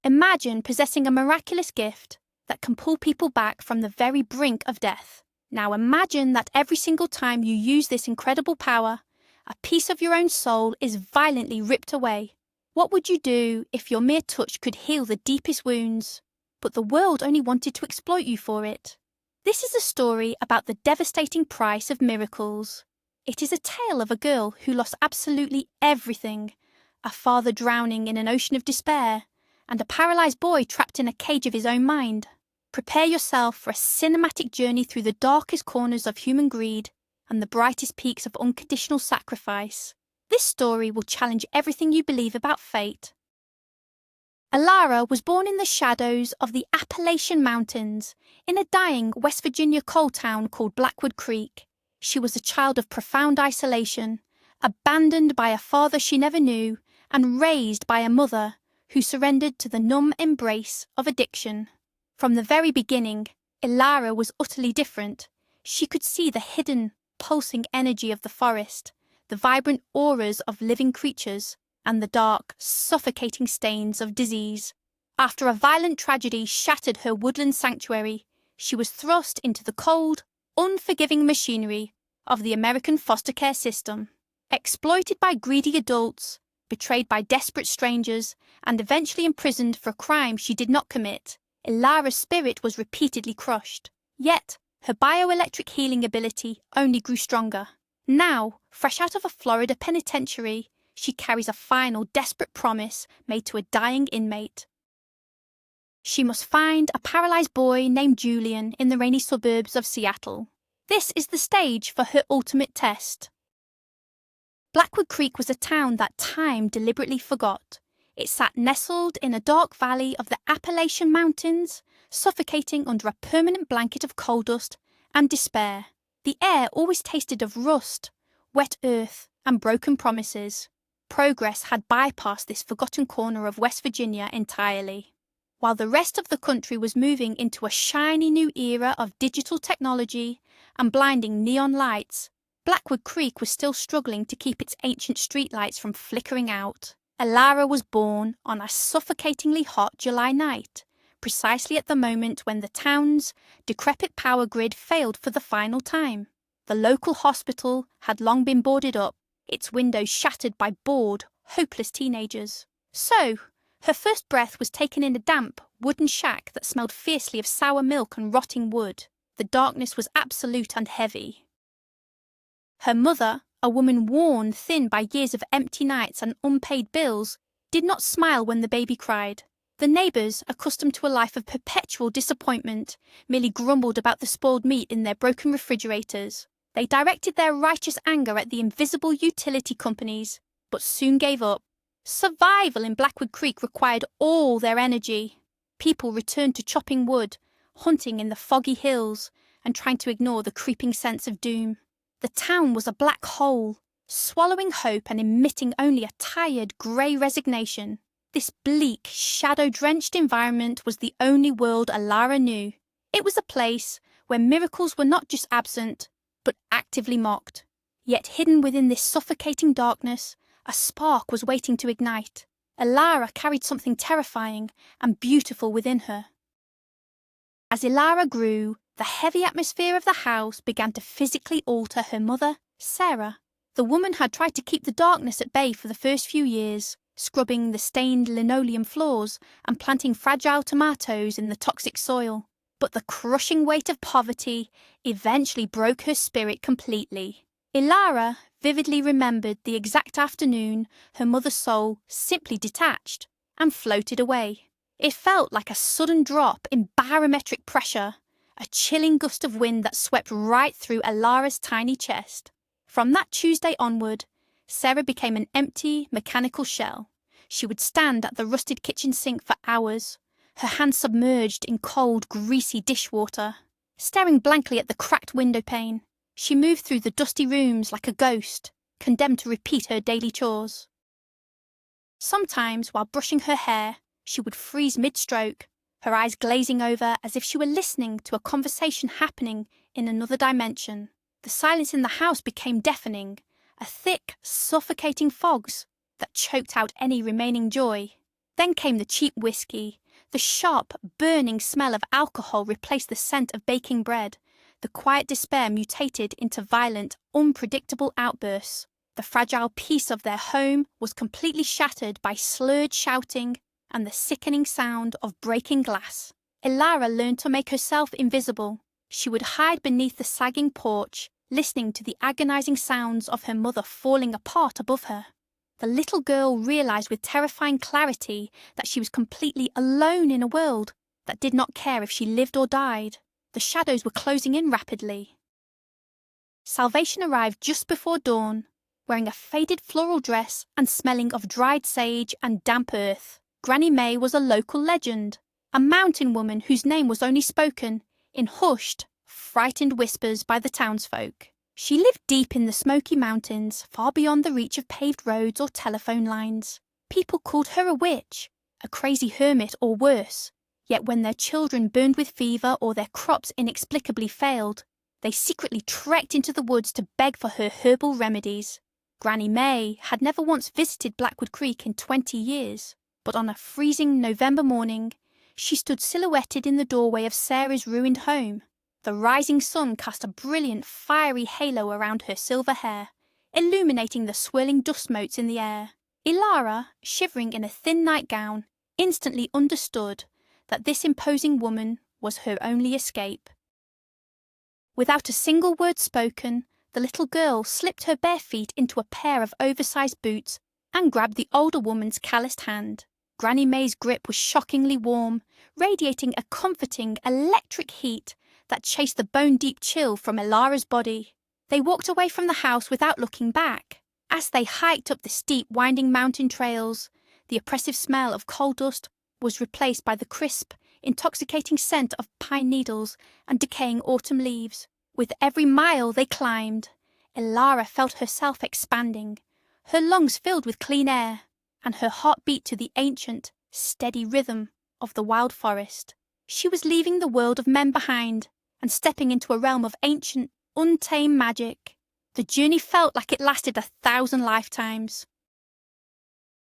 Imagine possessing a miraculous gift that can pull people back from the very brink of death. Now imagine that every single time you use this incredible power, a piece of your own soul is violently ripped away. What would you do if your mere touch could heal the deepest wounds, but the world only wanted to exploit you for it? This is a story about the devastating price of miracles. It is a tale of a girl who lost absolutely everything, a father drowning in an ocean of despair, and a paralyzed boy trapped in a cage of his own mind. Prepare yourself for a cinematic journey through the darkest corners of human greed and the brightest peaks of unconditional sacrifice. This story will challenge everything you believe about fate. Elara was born in the shadows of the Appalachian Mountains, in a dying West Virginia coal town called Blackwood Creek. She was a child of profound isolation, abandoned by a father she never knew, and raised by a mother who surrendered to the numb embrace of addiction. From the very beginning, Elara was utterly different. She could see the hidden, pulsing energy of the forest, the vibrant auras of living creatures, and the dark, suffocating stains of disease. After a violent tragedy shattered her woodland sanctuary, she was thrust into the cold, unforgiving machinery of the American foster care system. Exploited by greedy adults, betrayed by desperate strangers, and eventually imprisoned for a crime she did not commit, Elara's spirit was repeatedly crushed. Yet, her bioelectric healing ability only grew stronger. Now, fresh out of a Florida penitentiary, she carries a final, desperate promise made to a dying inmate. She must find a paralyzed boy named Julian in the rainy suburbs of Seattle. This is the stage for her ultimate test. Blackwood Creek was a town that time deliberately forgot. It sat nestled in a dark valley of the Appalachian Mountains, suffocating under a permanent blanket of coal dust and despair. The air always tasted of rust, wet earth, and broken promises. Progress had bypassed this forgotten corner of West Virginia entirely. While the rest of the country was moving into a shiny new era of digital technology and blinding neon lights, Blackwood Creek was still struggling to keep its ancient streetlights from flickering out. Elara was born on a suffocatingly hot July night, precisely at the moment when the town's decrepit power grid failed for the final time. The local hospital had long been boarded up, its windows shattered by bored, hopeless teenagers. So, her first breath was taken in a damp, wooden shack that smelled fiercely of sour milk and rotting wood. The darkness was absolute and heavy. Her mother, a woman worn thin by years of empty nights and unpaid bills, did not smile when the baby cried. The neighbours, accustomed to a life of perpetual disappointment, merely grumbled about the spoiled meat in their broken refrigerators. They directed their righteous anger at the invisible utility companies, but soon gave up. Survival in Blackwood Creek required all their energy. People returned to chopping wood, hunting in the foggy hills, and trying to ignore the creeping sense of doom. The town was a black hole, swallowing hope and emitting only a tired, grey resignation. This bleak, shadow-drenched environment was the only world Elara knew. It was a place where miracles were not just absent, but actively mocked. Yet hidden within this suffocating darkness, a spark was waiting to ignite. Elara carried something terrifying and beautiful within her. As Elara grew, the heavy atmosphere of the house began to physically alter her mother, Sarah. The woman had tried to keep the darkness at bay for the first few years, scrubbing the stained linoleum floors and planting fragile tomatoes in the toxic soil. But the crushing weight of poverty eventually broke her spirit completely. Elara vividly remembered the exact afternoon her mother's soul simply detached and floated away. It felt like a sudden drop in barometric pressure, a chilling gust of wind that swept right through Elara's tiny chest. From that Tuesday onward, Sarah became an empty, mechanical shell. She would stand at the rusted kitchen sink for hours, her hands submerged in cold, greasy dishwater. Staring blankly at the cracked window pane, she moved through the dusty rooms like a ghost, condemned to repeat her daily chores. Sometimes, while brushing her hair, she would freeze mid-stroke, her eyes glazing over as if she were listening to a conversation happening in another dimension. The silence in the house became deafening, a thick, suffocating fog that choked out any remaining joy. Then came the cheap whiskey. The sharp, burning smell of alcohol replaced the scent of baking bread. The quiet despair mutated into violent, unpredictable outbursts. The fragile peace of their home was completely shattered by slurred shouting and the sickening sound of breaking glass. Elara learned to make herself invisible. She would hide beneath the sagging porch, listening to the agonizing sounds of her mother falling apart above her. The little girl realized with terrifying clarity that she was completely alone in a world that did not care if she lived or died. The shadows were closing in rapidly. Salvation arrived just before dawn, wearing a faded floral dress and smelling of dried sage and damp earth. Granny May was a local legend, a mountain woman whose name was only spoken in hushed, frightened whispers by the townsfolk. She lived deep in the Smoky Mountains, far beyond the reach of paved roads or telephone lines. People called her a witch, a crazy hermit, or worse. Yet when their children burned with fever or their crops inexplicably failed, they secretly trekked into the woods to beg for her herbal remedies. Granny May had never once visited Blackwood Creek in 20 years, but on a freezing November morning, she stood silhouetted in the doorway of Sarah's ruined home. The rising sun cast a brilliant, fiery halo around her silver hair, illuminating the swirling dust motes in the air. Elara, shivering in a thin nightgown, instantly understood that this imposing woman was her only escape. Without a single word spoken, the little girl slipped her bare feet into a pair of oversized boots and grabbed the older woman's calloused hand. Granny May's grip was shockingly warm, radiating a comforting, electric heat that chased the bone-deep chill from Elara's body. They walked away from the house without looking back. As they hiked up the steep, winding mountain trails, the oppressive smell of coal dust was replaced by the crisp, intoxicating scent of pine needles and decaying autumn leaves. With every mile they climbed, Elara felt herself expanding, her lungs filled with clean air, and her heart beat to the ancient, steady rhythm of the wild forest. She was leaving the world of men behind and stepping into a realm of ancient, untamed magic. The journey felt like it lasted 1,000 lifetimes.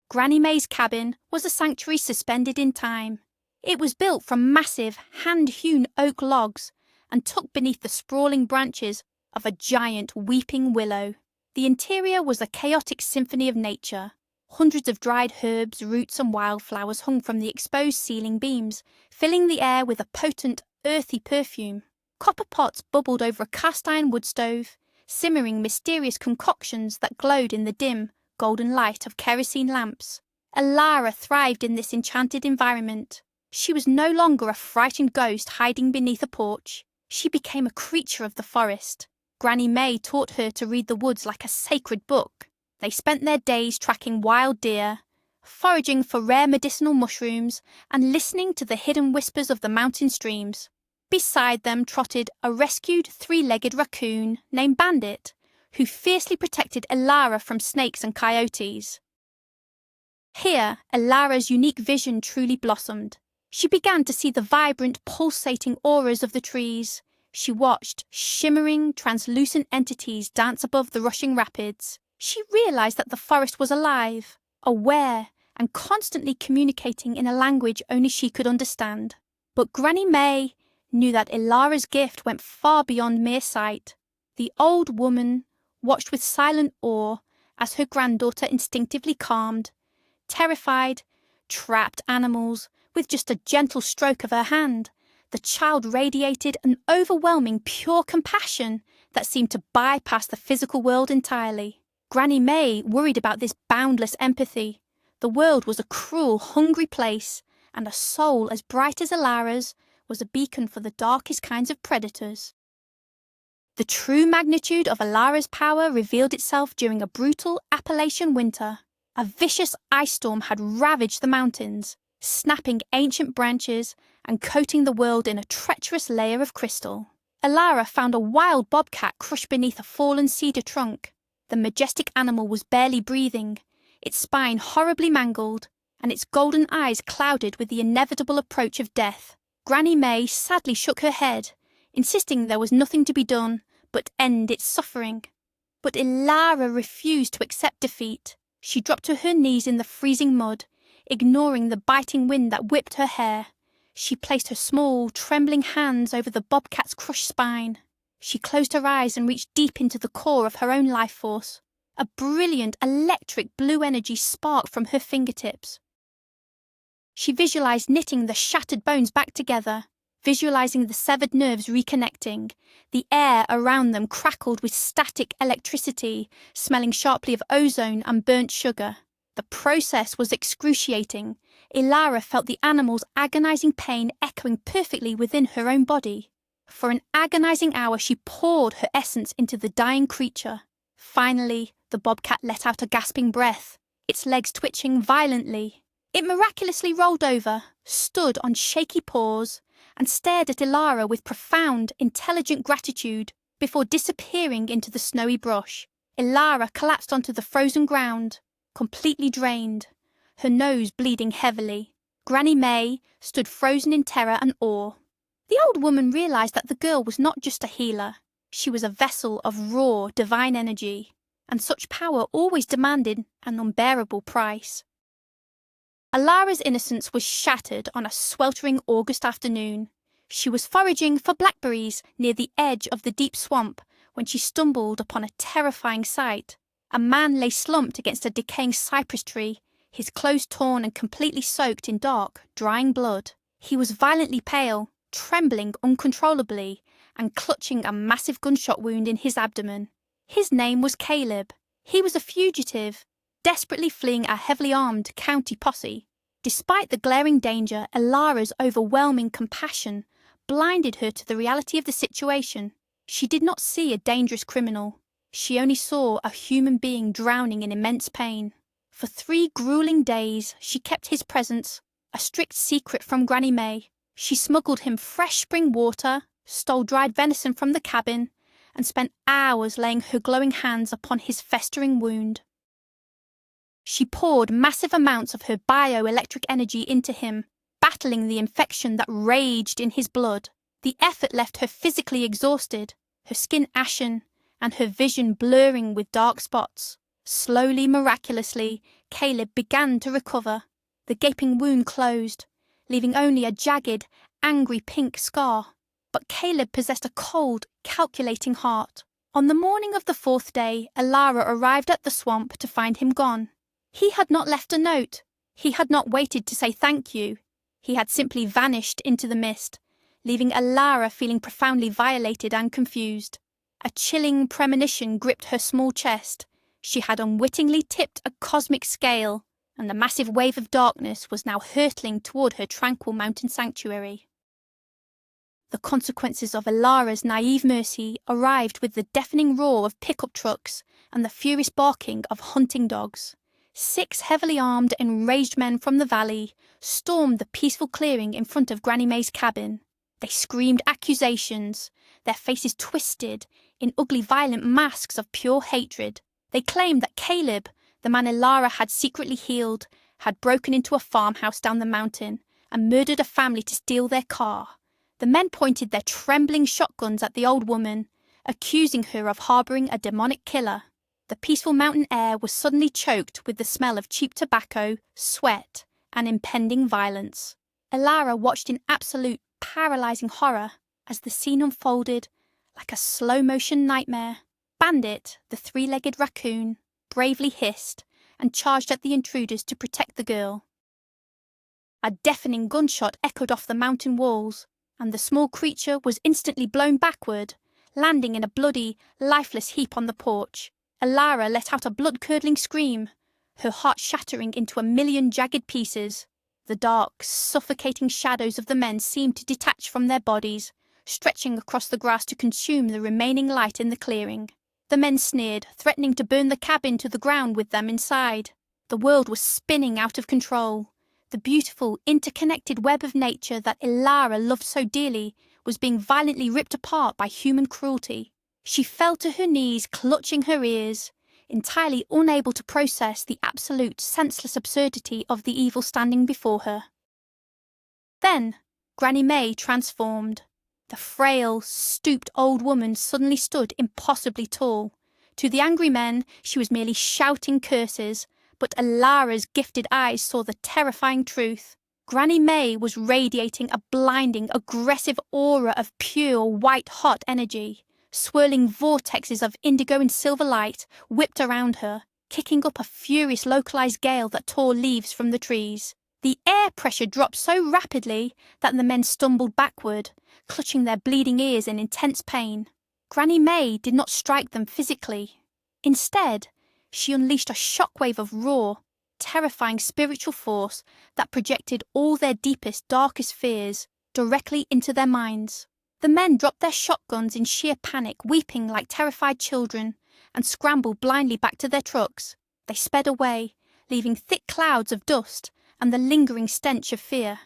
Granny May's cabin was a sanctuary suspended in time. It was built from massive, hand-hewn oak logs and tucked beneath the sprawling branches of a giant weeping willow. The interior was a chaotic symphony of nature. Hundreds of dried herbs, roots and wildflowers hung from the exposed ceiling beams, filling the air with a potent, earthy perfume. Copper pots bubbled over a cast-iron wood stove, simmering mysterious concoctions that glowed in the dim, golden light of kerosene lamps. Elara thrived in this enchanted environment. She was no longer a frightened ghost hiding beneath a porch. She became a creature of the forest. Granny May taught her to read the woods like a sacred book. They spent their days tracking wild deer, foraging for rare medicinal mushrooms, and listening to the hidden whispers of the mountain streams. Beside them trotted a rescued three-legged raccoon named Bandit, who fiercely protected Elara from snakes and coyotes. Here, Elara's unique vision truly blossomed. She began to see the vibrant, pulsating auras of the trees. She watched shimmering, translucent entities dance above the rushing rapids. She realized that the forest was alive, aware, and constantly communicating in a language only she could understand. But Granny May knew that Elara's gift went far beyond mere sight. The old woman watched with silent awe as her granddaughter instinctively calmed, terrified, trapped animals with just a gentle stroke of her hand. The child radiated an overwhelming, pure compassion that seemed to bypass the physical world entirely. Granny May worried about this boundless empathy. The world was a cruel, hungry place, and a soul as bright as Elara's was a beacon for the darkest kinds of predators. The true magnitude of Elara's power revealed itself during a brutal Appalachian winter. A vicious ice storm had ravaged the mountains, snapping ancient branches and coating the world in a treacherous layer of crystal. Elara found a wild bobcat crushed beneath a fallen cedar trunk. The majestic animal was barely breathing, its spine horribly mangled, and its golden eyes clouded with the inevitable approach of death. Granny May sadly shook her head, insisting there was nothing to be done but end its suffering. But Elara refused to accept defeat. She dropped to her knees in the freezing mud, ignoring the biting wind that whipped her hair. She placed her small, trembling hands over the bobcat's crushed spine. She closed her eyes and reached deep into the core of her own life force. A brilliant, electric blue energy sparked from her fingertips. She visualized knitting the shattered bones back together, visualizing the severed nerves reconnecting. The air around them crackled with static electricity, smelling sharply of ozone and burnt sugar. The process was excruciating. Elara felt the animal's agonizing pain echoing perfectly within her own body. For an agonizing hour she poured her essence into the dying creature. Finally, the bobcat let out a gasping breath, its legs twitching violently. It miraculously rolled over, stood on shaky paws, and stared at Elara with profound, intelligent gratitude before disappearing into the snowy brush. Elara collapsed onto the frozen ground, completely drained, her nose bleeding heavily. Granny May stood frozen in terror and awe. The old woman realized that the girl was not just a healer. She was a vessel of raw, divine energy, and such power always demanded an unbearable price. Elara's innocence was shattered on a sweltering August afternoon. She was foraging for blackberries near the edge of the deep swamp when she stumbled upon a terrifying sight. A man lay slumped against a decaying cypress tree, his clothes torn and completely soaked in dark, drying blood. He was violently pale, trembling uncontrollably, and clutching a massive gunshot wound in his abdomen. His name was Caleb. He was a fugitive, desperately fleeing a heavily armed county posse. Despite the glaring danger, Elara's overwhelming compassion blinded her to the reality of the situation. She did not see a dangerous criminal. She only saw a human being drowning in immense pain. For 3 grueling days, she kept his presence a strict secret from Granny May. She smuggled him fresh spring water, stole dried venison from the cabin, and spent hours laying her glowing hands upon his festering wound. She poured massive amounts of her bioelectric energy into him, battling the infection that raged in his blood. The effort left her physically exhausted, her skin ashen, and her vision blurring with dark spots. Slowly, miraculously, Caleb began to recover. The gaping wound closed, leaving only a jagged, angry pink scar. But Caleb possessed a cold, calculating heart. On the morning of the 4th day, Elara arrived at the swamp to find him gone. He had not left a note. He had not waited to say thank you. He had simply vanished into the mist, leaving Elara feeling profoundly violated and confused. A chilling premonition gripped her small chest. She had unwittingly tipped a cosmic scale, and a massive wave of darkness was now hurtling toward her tranquil mountain sanctuary. The consequences of Elara's naive mercy arrived with the deafening roar of pickup trucks and the furious barking of hunting dogs. 6 heavily armed, enraged men from the valley stormed the peaceful clearing in front of Granny May's cabin. They screamed accusations, their faces twisted in ugly, violent masks of pure hatred. They claimed that Caleb, the man Elara had secretly healed, had broken into a farmhouse down the mountain and murdered a family to steal their car. The men pointed their trembling shotguns at the old woman, accusing her of harboring a demonic killer. The peaceful mountain air was suddenly choked with the smell of cheap tobacco, sweat, and impending violence. Elara watched in absolute, paralyzing horror as the scene unfolded like a slow-motion nightmare. Bandit, the 3-legged raccoon, bravely hissed and charged at the intruders to protect the girl. A deafening gunshot echoed off the mountain walls, and the small creature was instantly blown backward, landing in a bloody, lifeless heap on the porch. Elara let out a blood-curdling scream, her heart shattering into a million jagged pieces. The dark, suffocating shadows of the men seemed to detach from their bodies, stretching across the grass to consume the remaining light in the clearing. The men sneered, threatening to burn the cabin to the ground with them inside. The world was spinning out of control. The beautiful, interconnected web of nature that Elara loved so dearly was being violently ripped apart by human cruelty. She fell to her knees, clutching her ears, entirely unable to process the absolute, senseless absurdity of the evil standing before her. Then, Granny May transformed. The frail, stooped old woman suddenly stood impossibly tall. To the angry men, she was merely shouting curses, But Elara's gifted eyes saw the terrifying truth. Granny May was radiating a blinding, aggressive aura of pure, white-hot energy. Swirling vortexes of indigo and silver light whipped around her, kicking up a furious localized gale that tore leaves from the trees. The air pressure dropped so rapidly that the men stumbled backward, clutching their bleeding ears in intense pain. Granny May did not strike them physically. Instead, she unleashed a shockwave of raw, terrifying spiritual force that projected all their deepest, darkest fears directly into their minds. The men dropped their shotguns in sheer panic, weeping like terrified children, and scrambled blindly back to their trucks. They sped away, leaving thick clouds of dust and the lingering stench of fear.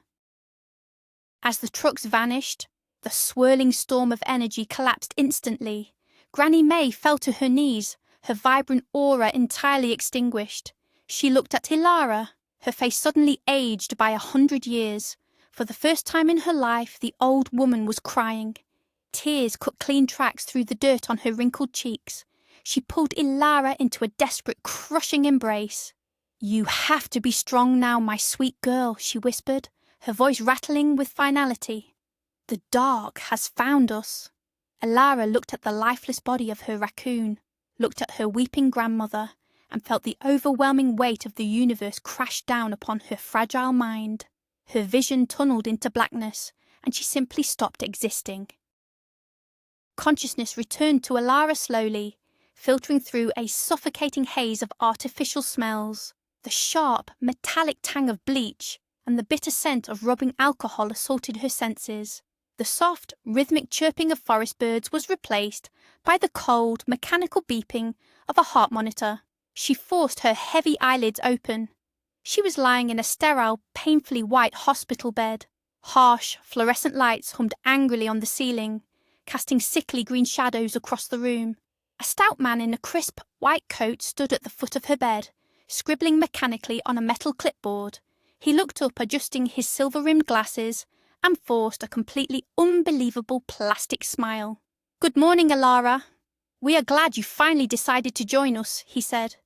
As the trucks vanished, the swirling storm of energy collapsed instantly. Granny May fell to her knees, her vibrant aura entirely extinguished. She looked at Elara, her face suddenly aged by 100 years. For the first time in her life, the old woman was crying. Tears cut clean tracks through the dirt on her wrinkled cheeks. She pulled Elara into a desperate, crushing embrace. "You have to be strong now, my sweet girl," she whispered, her voice rattling with finality. "The dark has found us." Elara looked at the lifeless body of her raccoon, looked at her weeping grandmother, and felt the overwhelming weight of the universe crash down upon her fragile mind. Her vision tunneled into blackness, and she simply stopped existing. Consciousness returned to Elara slowly, filtering through a suffocating haze of artificial smells. The sharp, metallic tang of bleach and the bitter scent of rubbing alcohol assaulted her senses. The soft, rhythmic chirping of forest birds was replaced by the cold, mechanical beeping of a heart monitor. She forced her heavy eyelids open. She was lying in a sterile, painfully white hospital bed. Harsh, fluorescent lights hummed angrily on the ceiling, casting sickly green shadows across the room. A stout man in a crisp, white coat stood at the foot of her bed, scribbling mechanically on a metal clipboard. He looked up, adjusting his silver-rimmed glasses, and forced a completely unbelievable plastic smile. "Good morning, Elara. We are glad you finally decided to join us," he said.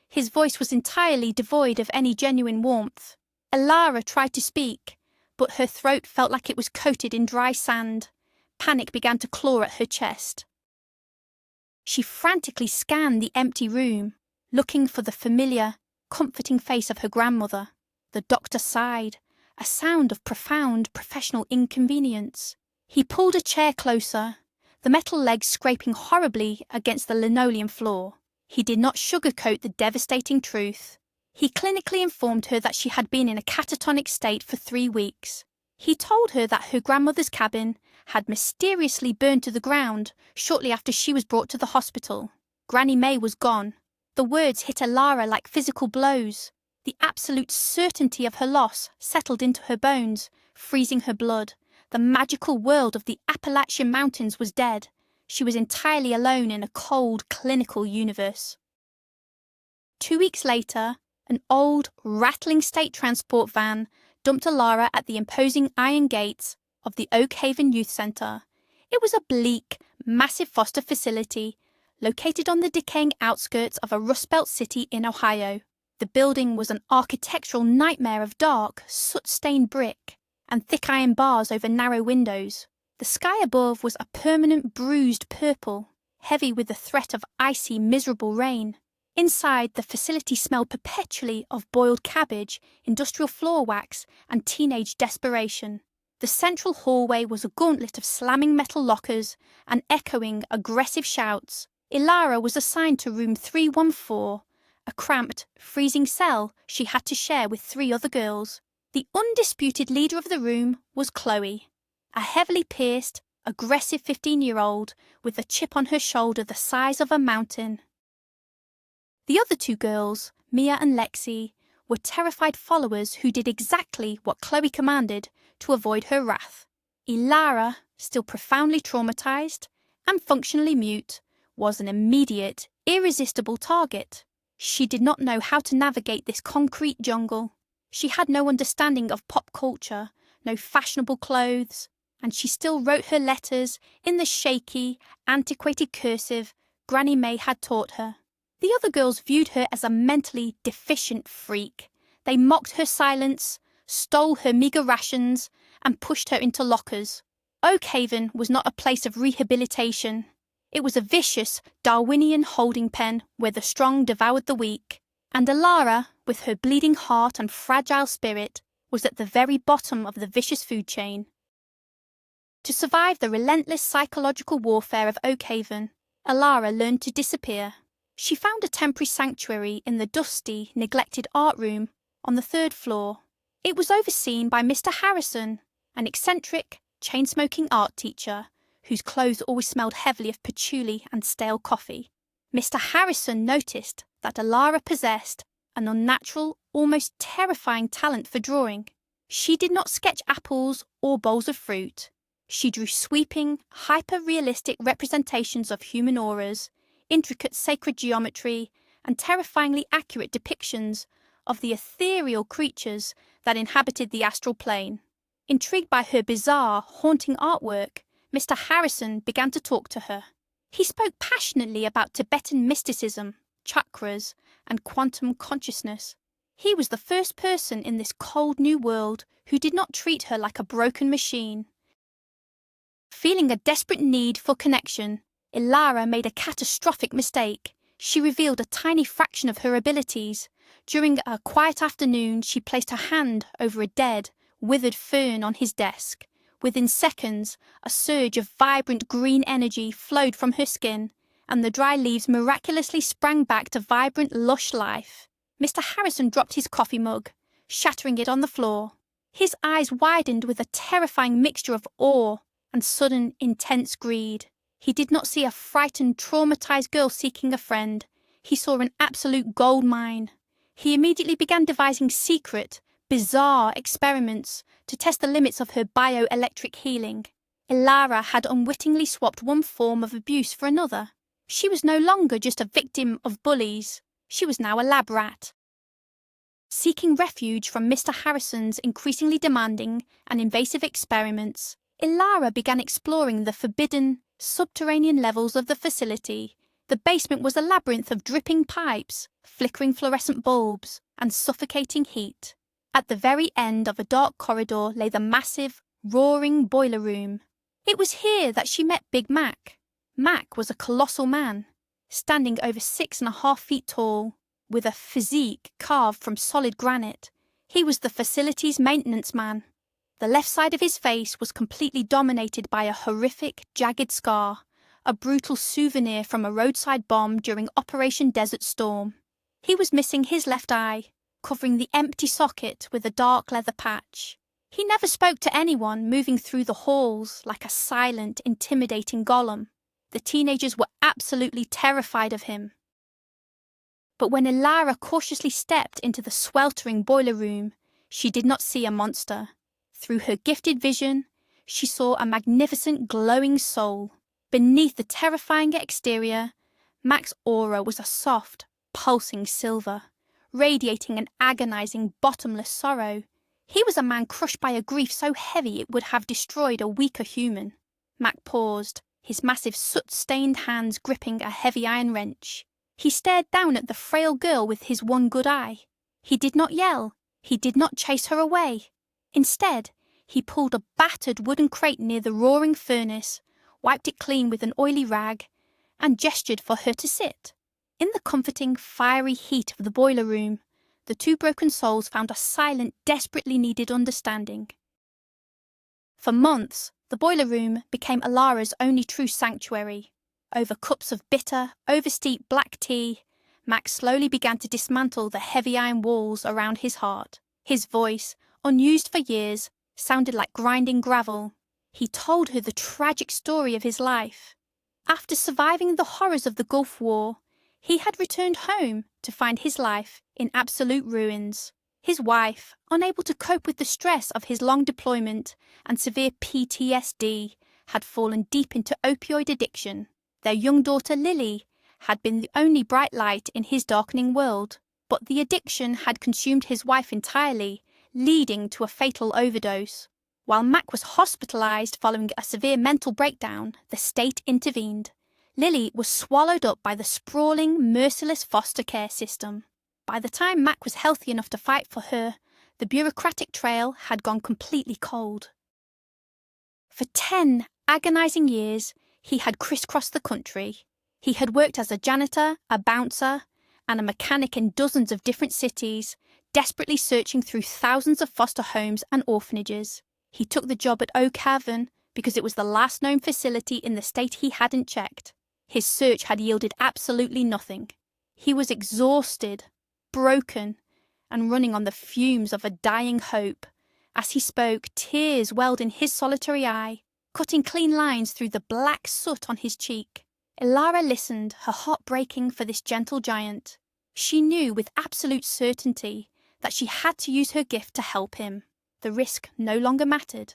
His voice was entirely devoid of any genuine warmth. Elara tried to speak, but her throat felt like it was coated in dry sand. Panic began to claw at her chest. She frantically scanned the empty room, looking for the familiar, comforting face of her grandmother. The doctor sighed, a sound of profound professional inconvenience. He pulled a chair closer, the metal legs scraping horribly against the linoleum floor. He did not sugarcoat the devastating truth. He clinically informed her that she had been in a catatonic state for 3 weeks. He told her that her grandmother's cabin had mysteriously burned to the ground shortly after she was brought to the hospital. Granny May was gone. The words hit Elara like physical blows. The absolute certainty of her loss settled into her bones, freezing her blood. The magical world of the Appalachian Mountains was dead. She was entirely alone in a cold, clinical universe. 2 weeks later, an old, rattling state transport van dumped Elara at the imposing iron gates of the Oak Haven Youth Center. It was a bleak, massive foster facility located on the decaying outskirts of a Rust Belt city in Ohio. The building was an architectural nightmare of dark, soot-stained brick and thick iron bars over narrow windows. The sky above was a permanent bruised purple, heavy with the threat of icy, miserable rain. Inside, the facility smelled perpetually of boiled cabbage, industrial floor wax, and teenage desperation. The central hallway was a gauntlet of slamming metal lockers and echoing, aggressive shouts. Elara was assigned to room 314, a cramped, freezing cell she had to share with 3 other girls. The undisputed leader of the room was Chloe, a heavily pierced, aggressive 15-year-old with a chip on her shoulder the size of a mountain. The other 2 girls, Mia and Lexi, were terrified followers who did exactly what Chloe commanded to avoid her wrath. Elara, still profoundly traumatized and functionally mute, was an immediate, irresistible target. She did not know how to navigate this concrete jungle. She had no understanding of pop culture, no fashionable clothes, and she still wrote her letters in the shaky, antiquated cursive Granny May had taught her. The other girls viewed her as a mentally deficient freak. They mocked her silence, stole her meagre rations, and pushed her into lockers. Oak Haven was not a place of rehabilitation. It was a vicious, Darwinian holding pen where the strong devoured the weak. And Elara, with her bleeding heart and fragile spirit, was at the very bottom of the vicious food chain. To survive the relentless psychological warfare of Oak Haven, Elara learned to disappear. She found a temporary sanctuary in the dusty, neglected art room on the 3rd floor. It was overseen by Mr. Harrison, an eccentric, chain-smoking art teacher whose clothes always smelled heavily of patchouli and stale coffee. Mr. Harrison noticed that Elara possessed an unnatural, almost terrifying talent for drawing. She did not sketch apples or bowls of fruit. She drew sweeping, hyper-realistic representations of human auras, intricate sacred geometry, and terrifyingly accurate depictions of the ethereal creatures that inhabited the astral plane. Intrigued by her bizarre, haunting artwork, Mr. Harrison began to talk to her. He spoke passionately about Tibetan mysticism, chakras, and quantum consciousness. He was the first person in this cold new world who did not treat her like a broken machine. Feeling a desperate need for connection, Elara made a catastrophic mistake. She revealed a tiny fraction of her abilities. During a quiet afternoon, she placed her hand over a dead, withered fern on his desk. Within seconds, a surge of vibrant green energy flowed from her skin, and the dry leaves miraculously sprang back to vibrant, lush life. Mr. Harrison dropped his coffee mug, shattering it on the floor. His eyes widened with a terrifying mixture of awe and sudden, intense greed. He did not see a frightened, traumatized girl seeking a friend. He saw an absolute gold mine. He immediately began devising secret, bizarre experiments to test the limits of her bioelectric healing. Elara had unwittingly swapped one form of abuse for another. She was no longer just a victim of bullies. She was now a lab rat. Seeking refuge from Mr. Harrison's increasingly demanding and invasive experiments, Elara began exploring the forbidden, subterranean levels of the facility. The basement was a labyrinth of dripping pipes, flickering fluorescent bulbs, and suffocating heat. At the very end of a dark corridor lay the massive, roaring boiler room. It was here that she met Big Mac. Mac was a colossal man, standing over 6.5 feet tall, with a physique carved from solid granite. He was the facility's maintenance man. The left side of his face was completely dominated by a horrific, jagged scar, a brutal souvenir from a roadside bomb during Operation Desert Storm. He was missing his left eye, covering the empty socket with a dark leather patch. He never spoke to anyone, moving through the halls like a silent, intimidating golem. The teenagers were absolutely terrified of him. But when Elara cautiously stepped into the sweltering boiler room, she did not see a monster. Through her gifted vision, she saw a magnificent glowing soul. Beneath the terrifying exterior, Mac's aura was a soft, pulsing silver, radiating an agonizing, bottomless sorrow. He was a man crushed by a grief so heavy it would have destroyed a weaker human. Mac paused, his massive soot-stained hands gripping a heavy iron wrench. He stared down at the frail girl with his one good eye. He did not yell. He did not chase her away. Instead, he pulled a battered wooden crate near the roaring furnace, wiped it clean with an oily rag, and gestured for her to sit. In the comforting, fiery heat of the boiler room, the two broken souls found a silent, desperately needed understanding. For months, the boiler room became Elara's only true sanctuary. Over cups of bitter, oversteeped black tea, Max slowly began to dismantle the heavy iron walls around his heart. His voice, unused for years, sounded like grinding gravel. He told her the tragic story of his life. After surviving the horrors of the Gulf War, he had returned home to find his life in absolute ruins. His wife, unable to cope with the stress of his long deployment and severe PTSD, had fallen deep into opioid addiction. Their young daughter Lily had been the only bright light in his darkening world, but the addiction had consumed his wife entirely, leading to a fatal overdose. While Mac was hospitalized following a severe mental breakdown, the state intervened. Lily was swallowed up by the sprawling, merciless foster care system. By the time Mac was healthy enough to fight for her, the bureaucratic trail had gone completely cold. For 10 agonizing years, he had crisscrossed the country. He had worked as a janitor, a bouncer, and a mechanic in dozens of different cities, desperately searching through thousands of foster homes and orphanages. He took the job at Oak Haven because it was the last known facility in the state he hadn't checked. His search had yielded absolutely nothing. He was exhausted, broken, and running on the fumes of a dying hope. As he spoke, tears welled in his solitary eye, cutting clean lines through the black soot on his cheek. Elara listened, her heart breaking for this gentle giant. She knew with absolute certainty that she had to use her gift to help him. The risk no longer mattered.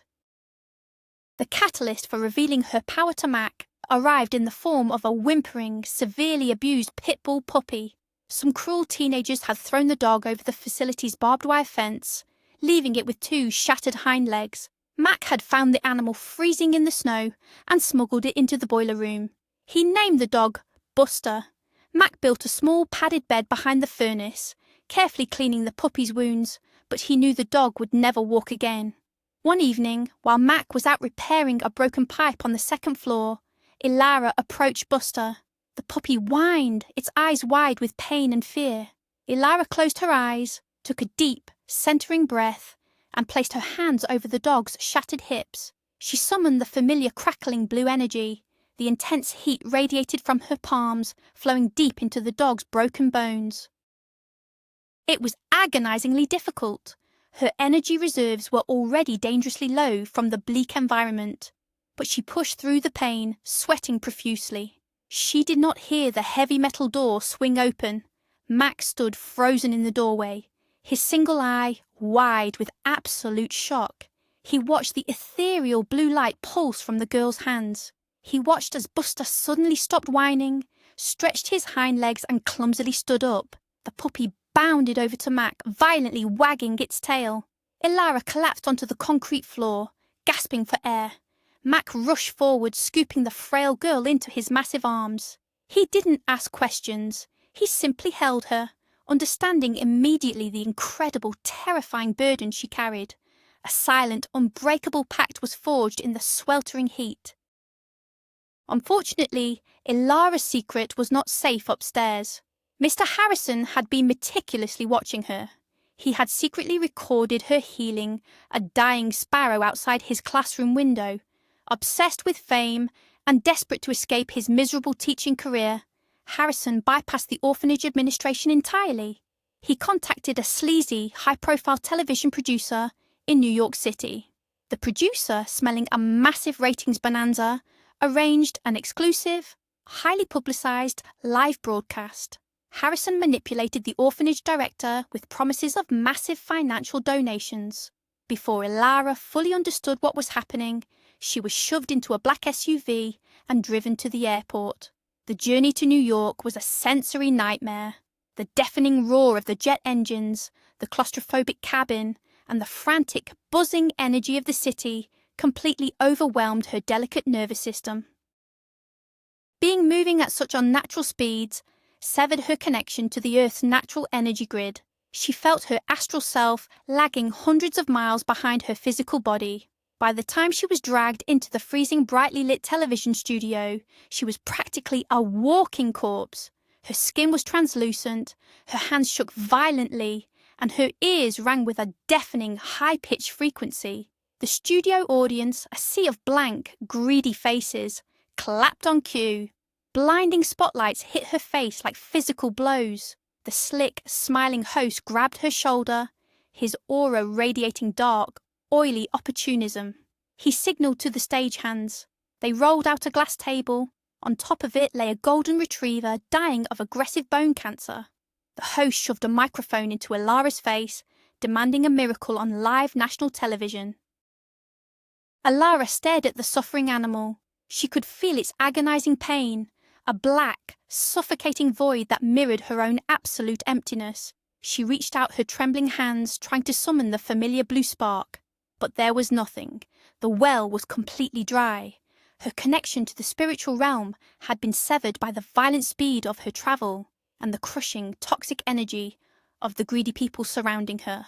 The catalyst for revealing her power to Mac arrived in the form of a whimpering, severely abused pit bull puppy. Some cruel teenagers had thrown the dog over the facility's barbed wire fence, leaving it with 2 shattered hind legs. Mac had found the animal freezing in the snow and smuggled it into the boiler room. He named the dog Buster. Mac built a small padded bed behind the furnace, carefully cleaning the puppy's wounds, but he knew the dog would never walk again. One evening, while Mac was out repairing a broken pipe on the 2nd floor, Elara approached Buster. The puppy whined, its eyes wide with pain and fear. Elara closed her eyes, took a deep, centering breath, and placed her hands over the dog's shattered hips. She summoned the familiar crackling blue energy. The intense heat radiated from her palms, flowing deep into the dog's broken bones. It was agonizingly difficult. Her energy reserves were already dangerously low from the bleak environment, but she pushed through the pain, sweating profusely. She did not hear the heavy metal door swing open. Mac stood frozen in the doorway, his single eye wide with absolute shock. He watched the ethereal blue light pulse from the girl's hands. He watched as Buster suddenly stopped whining, stretched his hind legs and clumsily stood up. The puppy bounded over to Mac, violently wagging its tail. Elara collapsed onto the concrete floor, gasping for air. Mac rushed forward, scooping the frail girl into his massive arms. He didn't ask questions. He simply held her, understanding immediately the incredible, terrifying burden she carried. A silent, unbreakable pact was forged in the sweltering heat. Unfortunately, Elara's secret was not safe upstairs. Mr. Harrison had been meticulously watching her. He had secretly recorded her healing a dying sparrow outside his classroom window. Obsessed with fame and desperate to escape his miserable teaching career, Harrison bypassed the orphanage administration entirely. He contacted a sleazy, high-profile television producer in New York City. The producer, smelling a massive ratings bonanza, arranged an exclusive, highly publicized live broadcast. Harrison manipulated the orphanage director with promises of massive financial donations. Before Elara fully understood what was happening, she was shoved into a black SUV and driven to the airport. The journey to New York was a sensory nightmare. The deafening roar of the jet engines, the claustrophobic cabin, and the frantic, buzzing energy of the city completely overwhelmed her delicate nervous system. Being moving at such unnatural speeds severed her connection to the Earth's natural energy grid. She felt her astral self lagging hundreds of miles behind her physical body. By the time she was dragged into the freezing brightly lit television studio, she was practically a walking corpse. Her skin was translucent, her hands shook violently, and her ears rang with a deafening, high-pitched frequency. The studio audience, a sea of blank, greedy faces, clapped on cue. Blinding spotlights hit her face like physical blows. The slick, smiling host grabbed her shoulder, his aura radiating dark, oily opportunism. He signaled to the stagehands. They rolled out a glass table. On top of it lay a golden retriever dying of aggressive bone cancer. The host shoved a microphone into Elara's face, demanding a miracle on live national television. Elara stared at the suffering animal. She could feel its agonizing pain, a black, suffocating void that mirrored her own absolute emptiness. She reached out her trembling hands, trying to summon the familiar blue spark. But there was nothing. The well was completely dry. Her connection to the spiritual realm had been severed by the violent speed of her travel and the crushing, toxic energy of the greedy people surrounding her.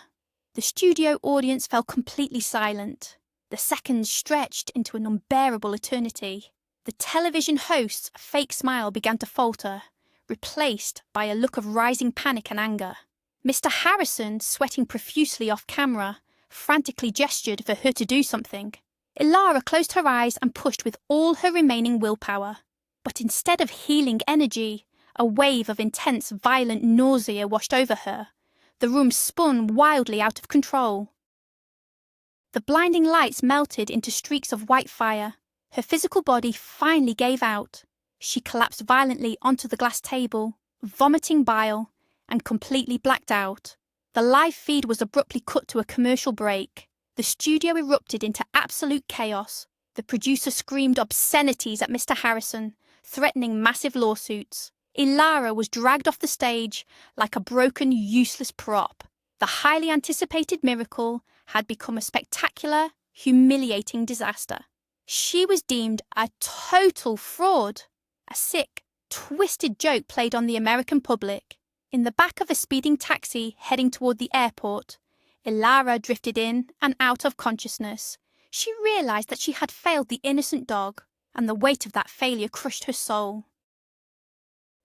The studio audience fell completely silent. The seconds stretched into an unbearable eternity. The television host's fake smile began to falter, replaced by a look of rising panic and anger. Mr. Harrison, sweating profusely off camera, frantically gestured for her to do something. Elara closed her eyes and pushed with all her remaining willpower. But instead of healing energy, a wave of intense, violent nausea washed over her. The room spun wildly out of control. The blinding lights melted into streaks of white fire. Her physical body finally gave out. She collapsed violently onto the glass table, vomiting bile, and completely blacked out. The live feed was abruptly cut to a commercial break. The studio erupted into absolute chaos. The producer screamed obscenities at Mr. Harrison, threatening massive lawsuits. Elara was dragged off the stage like a broken, useless prop. The highly anticipated miracle had become a spectacular, humiliating disaster. She was deemed a total fraud, a sick, twisted joke played on the American public. In the back of a speeding taxi heading toward the airport, Elara drifted in and out of consciousness. She realized that she had failed the innocent dog, and the weight of that failure crushed her soul.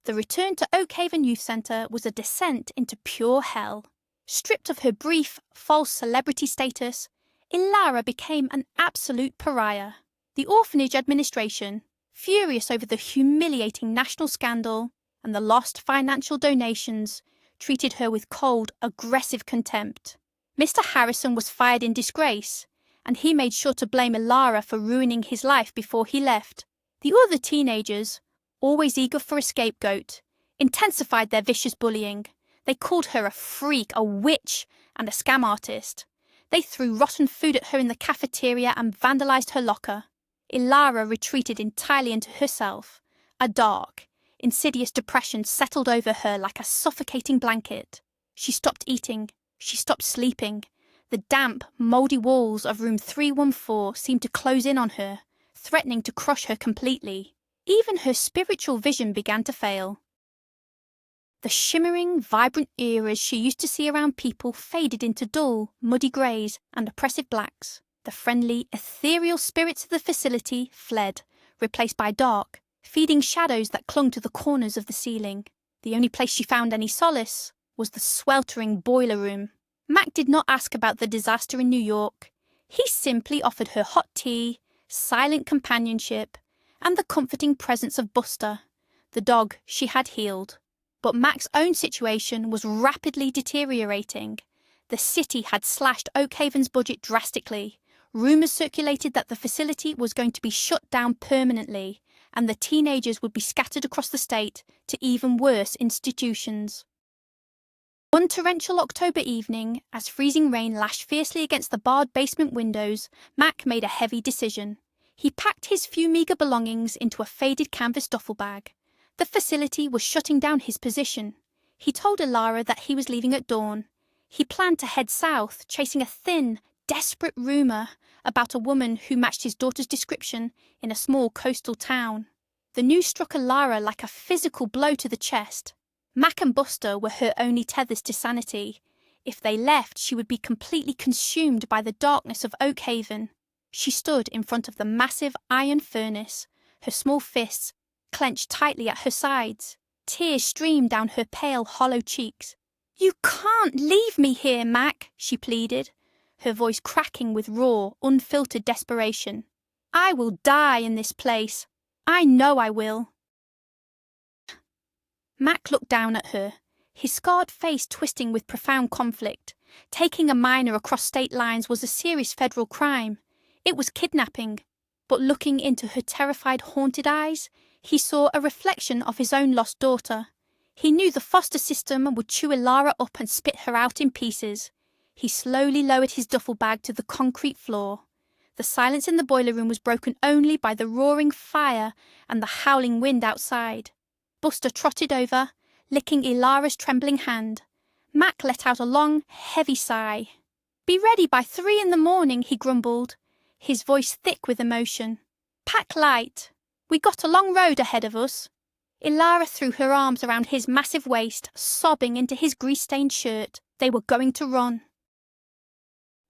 The return to Oak Haven Youth Centre was a descent into pure hell. Stripped of her brief, false celebrity status, Elara became an absolute pariah. The orphanage administration, furious over the humiliating national scandal and the lost financial donations, treated her with cold, aggressive contempt. Mr. Harrison was fired in disgrace, and he made sure to blame Elara for ruining his life before he left. The other teenagers, always eager for a scapegoat, intensified their vicious bullying. They called her a freak, a witch, and a scam artist. They threw rotten food at her in the cafeteria and vandalized her locker. Elara retreated entirely into herself. A dark, insidious depression settled over her like a suffocating blanket. She stopped eating. She stopped sleeping. The damp, mouldy walls of room 314 seemed to close in on her, threatening to crush her completely. Even her spiritual vision began to fail. The shimmering, vibrant eras she used to see around people faded into dull, muddy greys and oppressive blacks. The friendly, ethereal spirits of the facility fled, replaced by dark, feeding shadows that clung to the corners of the ceiling. The only place she found any solace was the sweltering boiler room. Mac did not ask about the disaster in New York. He simply offered her hot tea, silent companionship, and the comforting presence of Buster, the dog she had healed. But Mac's own situation was rapidly deteriorating. The city had slashed Oak Haven's budget drastically. Rumours circulated that the facility was going to be shut down permanently, and the teenagers would be scattered across the state to even worse institutions. One torrential October evening, as freezing rain lashed fiercely against the barred basement windows, Mac made a heavy decision. He packed his few meagre belongings into a faded canvas duffel bag. The facility was shutting down his position. He told Elara that he was leaving at dawn. He planned to head south, chasing a thin, desperate rumour about a woman who matched his daughter's description in a small coastal town. The news struck Elara like a physical blow to the chest. Mac and Buster were her only tethers to sanity. If they left, she would be completely consumed by the darkness of Oak Haven. She stood in front of the massive iron furnace, her small fists clenched tightly at her sides. Tears streamed down her pale, hollow cheeks. "You can't leave me here, Mac," she pleaded, her voice cracking with raw, unfiltered desperation. "I will die in this place. I know I will." Mac looked down at her, his scarred face twisting with profound conflict. Taking a minor across state lines was a serious federal crime. It was kidnapping. But looking into her terrified, haunted eyes, he saw a reflection of his own lost daughter. He knew the foster system would chew Elara up and spit her out in pieces. He slowly lowered his duffel bag to the concrete floor. The silence in the boiler room was broken only by the roaring fire and the howling wind outside. Buster trotted over, licking Elara's trembling hand. Mac let out a long, heavy sigh. "Be ready by 3 in the morning," he grumbled, his voice thick with emotion. Pack light. We got a long road ahead of us. Elara threw her arms around his massive waist, sobbing into his grease-stained shirt. They were going to run.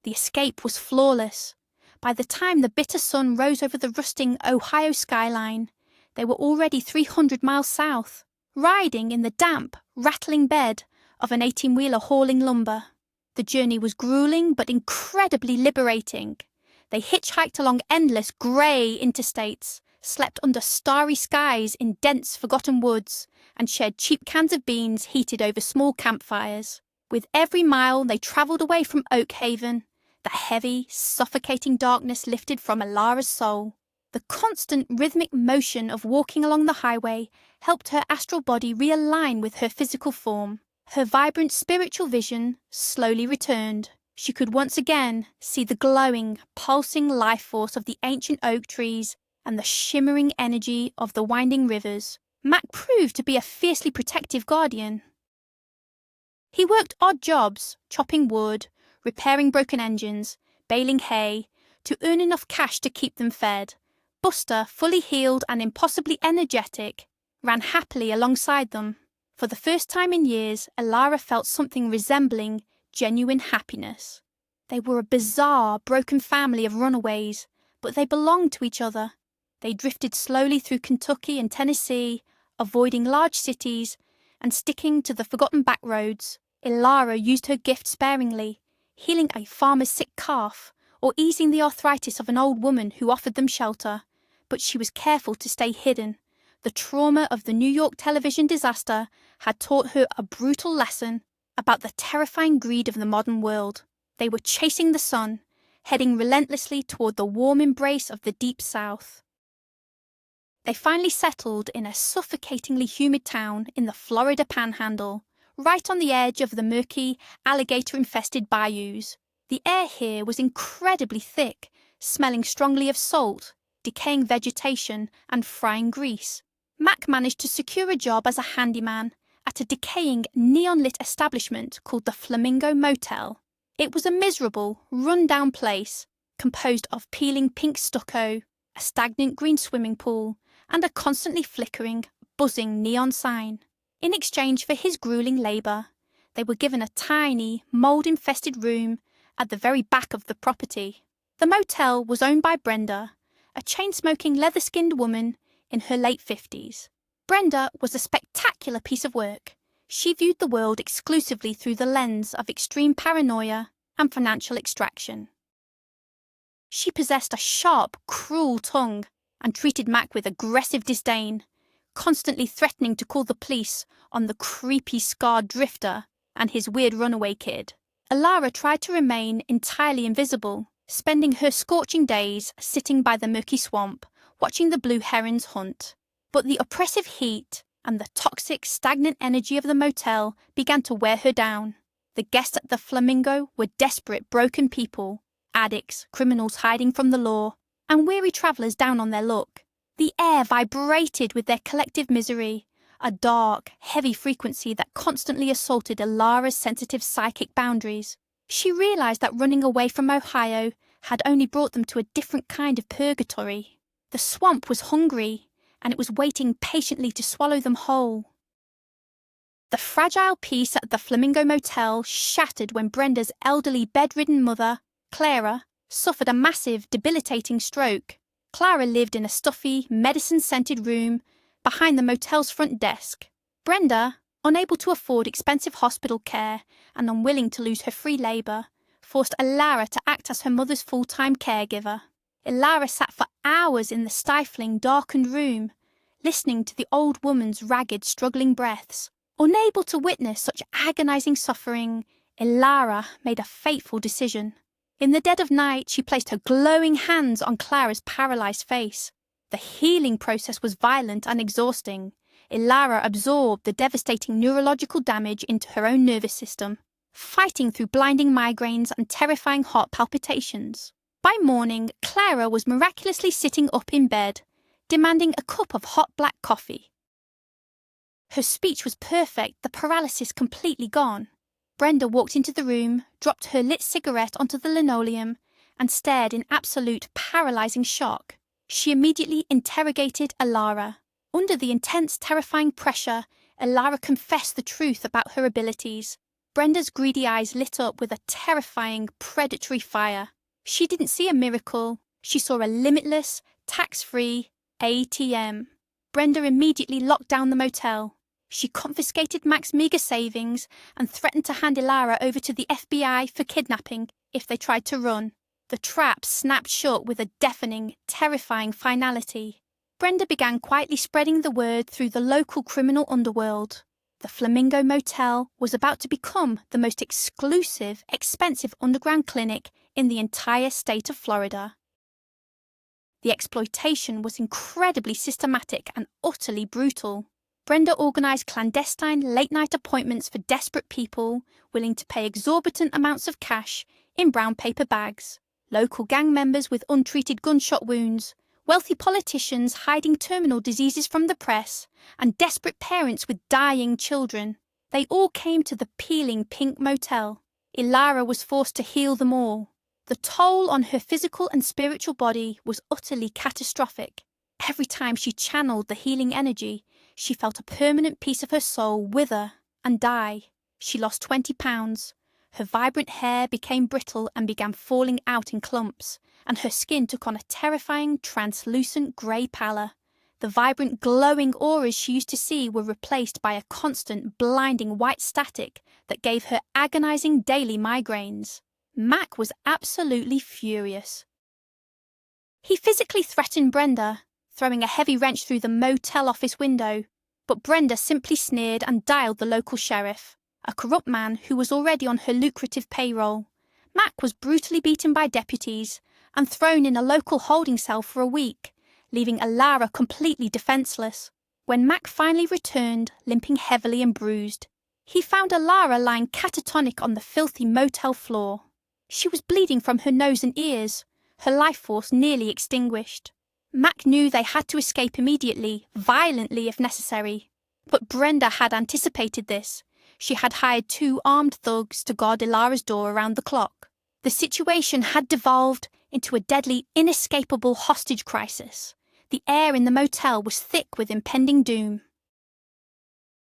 The escape was flawless. By the time the bitter sun rose over the rusting Ohio skyline, they were already 300 miles south, riding in the damp, rattling bed of an 18-wheeler hauling lumber. The journey was grueling but incredibly liberating. They hitchhiked along endless grey interstates, slept under starry skies in dense, forgotten woods, and shared cheap cans of beans heated over small campfires. With every mile they travelled away from Oak Haven, the heavy, suffocating darkness lifted from Elara's soul. The constant rhythmic motion of walking along the highway helped her astral body realign with her physical form. Her vibrant spiritual vision slowly returned. She could once again see the glowing, pulsing life force of the ancient oak trees and the shimmering energy of the winding rivers. Mac proved to be a fiercely protective guardian. He worked odd jobs, chopping wood, repairing broken engines, baling hay, to earn enough cash to keep them fed. Buster, fully healed and impossibly energetic, ran happily alongside them. For the first time in years, Elara felt something resembling genuine happiness. They were a bizarre, broken family of runaways, but they belonged to each other. They drifted slowly through Kentucky and Tennessee, avoiding large cities and sticking to the forgotten back roads. Elara used her gift sparingly, healing a farmer's sick calf or easing the arthritis of an old woman who offered them shelter, but she was careful to stay hidden. The trauma of the New York television disaster had taught her a brutal lesson about the terrifying greed of the modern world. They were chasing the sun, heading relentlessly toward the warm embrace of the Deep South. They finally settled in a suffocatingly humid town in the Florida Panhandle, right on the edge of the murky, alligator-infested bayous. The air here was incredibly thick, smelling strongly of salt, decaying vegetation, and frying grease. Mac managed to secure a job as a handyman at a decaying, neon-lit establishment called the Flamingo Motel. It was a miserable, run-down place, composed of peeling pink stucco, a stagnant green swimming pool, and a constantly flickering, buzzing neon sign. In exchange for his grueling labour, they were given a tiny, mould-infested room at the very back of the property. The motel was owned by Brenda, a chain-smoking, leather-skinned woman in her late 50s. Brenda was a spectacular piece of work. She viewed the world exclusively through the lens of extreme paranoia and financial extraction. She possessed a sharp, cruel tongue and treated Mac with aggressive disdain, constantly threatening to call the police on the creepy, scarred drifter and his weird runaway kid. Elara tried to remain entirely invisible, spending her scorching days sitting by the murky swamp, watching the blue herons hunt. But the oppressive heat and the toxic, stagnant energy of the motel began to wear her down. The guests at the Flamingo were desperate, broken people, addicts, criminals hiding from the law, and weary travellers down on their luck. The air vibrated with their collective misery, a dark, heavy frequency that constantly assaulted Elara's sensitive psychic boundaries. She realised that running away from Ohio had only brought them to a different kind of purgatory. The swamp was hungry, and it was waiting patiently to swallow them whole. The fragile peace at the Flamingo Motel shattered when Brenda's elderly bedridden mother, Clara, suffered a massive, debilitating stroke. Clara lived in a stuffy, medicine-scented room behind the motel's front desk. Brenda, unable to afford expensive hospital care and unwilling to lose her free labour, forced Elara to act as her mother's full-time caregiver. Elara sat for hours in the stifling, darkened room, listening to the old woman's ragged, struggling breaths. Unable to witness such agonising suffering, Elara made a fateful decision. In the dead of night, she placed her glowing hands on Clara's paralysed face. The healing process was violent and exhausting. Elara absorbed the devastating neurological damage into her own nervous system, fighting through blinding migraines and terrifying heart palpitations. By morning, Clara was miraculously sitting up in bed, demanding a cup of hot black coffee. Her speech was perfect, the paralysis completely gone. Brenda walked into the room, dropped her lit cigarette onto the linoleum, and stared in absolute paralysing shock. She immediately interrogated Elara. Under the intense, terrifying pressure, Elara confessed the truth about her abilities. Brenda's greedy eyes lit up with a terrifying, predatory fire. She didn't see a miracle. She saw a limitless, tax-free ATM. Brenda immediately locked down the motel. She confiscated Mac's meager savings and threatened to hand Elara over to the FBI for kidnapping if they tried to run. The trap snapped shut with a deafening, terrifying finality. Brenda began quietly spreading the word through the local criminal underworld. The Flamingo Motel was about to become the most exclusive, expensive underground clinic in the entire state of Florida. The exploitation was incredibly systematic and utterly brutal. Brenda organised clandestine late-night appointments for desperate people willing to pay exorbitant amounts of cash in brown paper bags, local gang members with untreated gunshot wounds, wealthy politicians hiding terminal diseases from the press, and desperate parents with dying children. They all came to the peeling pink motel. Elara was forced to heal them all. The toll on her physical and spiritual body was utterly catastrophic. Every time she channeled the healing energy, she felt a permanent piece of her soul wither and die. She lost 20 pounds. Her vibrant hair became brittle and began falling out in clumps, and her skin took on a terrifying, translucent grey pallor. The vibrant, glowing auras she used to see were replaced by a constant, blinding white static that gave her agonizing daily migraines. Mac was absolutely furious. He physically threatened Brenda, throwing a heavy wrench through the motel office window, but Brenda simply sneered and dialed the local sheriff, a corrupt man who was already on her lucrative payroll. Mac was brutally beaten by deputies and thrown in a local holding cell for a week, leaving Elara completely defenseless. When Mac finally returned, limping heavily and bruised, he found Elara lying catatonic on the filthy motel floor. She was bleeding from her nose and ears, her life force nearly extinguished. Mac knew they had to escape immediately, violently if necessary. But Brenda had anticipated this. She had hired 2 armed thugs to guard Elara's door around the clock. The situation had devolved into a deadly, inescapable hostage crisis. The air in the motel was thick with impending doom.